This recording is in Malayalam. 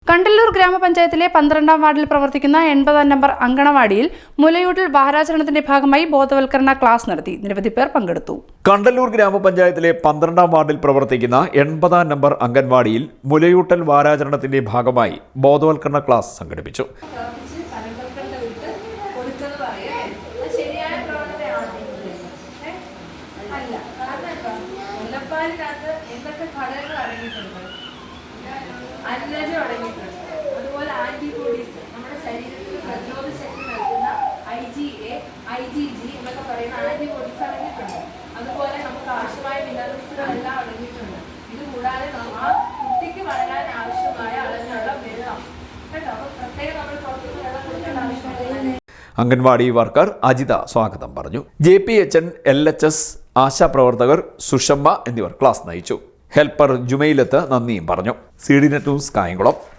കണ്ടല്ലൂർ ഗ്രാമപഞ്ചായത്തിലെ 12ാം വാർഡിൽ പ്രവർത്തിക്കുന്ന 80ാം നമ്പർ അങ്കണവാടിയിൽ മുലയൂട്ടൽ വാരാചരണത്തിന്റെ ഭാഗമായി ബോധവൽക്കരണ ക്ലാസ് നടത്തി. നിരവധി പേർ പങ്കെടുത്തു. കണ്ടല്ലൂർ ഗ്രാമപഞ്ചായത്തിലെ 12ാം വാർഡിൽ പ്രവർത്തിക്കുന്ന 80ാം നമ്പർ അംഗൻവാടിയിൽ മുലയൂട്ടൽ വാരാചരണത്തിന്റെ ഭാഗമായി ബോധവൽക്കരണ ക്ലാസ് സംഘടിപ്പിച്ചു. അതുപോലെ ആന്റിബോഡീസ് നമ്മുടെ ശരീരത്തിൽ പ്രതിരോധ ശക്തി നൽകുന്ന IgA, IgG എന്നൊക്കെ പറയുന്ന ആന്റിബോഡീസ് അടങ്ങിയിട്ടുണ്ട്. അതുപോലെ നമുക്ക് ആവശ്യമായ മിനറൽസുകളെല്ലാം അടങ്ങിയിട്ടുണ്ട്. ഇത് കൂടാതെ ആ കുട്ടിക്ക് വളരാൻ ആവശ്യമായ അളവിലുള്ള വെള്ളം കേട്ടോ, അപ്പോൾ പ്രത്യേകം നമ്മൾ പുറത്തുനിന്ന് വെള്ളം കൊടുക്കേണ്ട ആവശ്യമില്ല. അംഗൻവാടി വർക്കർ അജിത സ്വാഗതം പറഞ്ഞു. JPHN, LHS ആശാപ്രവർത്തകർ സുഷമ്മ എന്നിവർ ക്ലാസ് നയിച്ചു. ഹെൽപ്പർ ജുമൈലത്ത് നന്ദിയും പറഞ്ഞു. CDNet news Kayamkulam.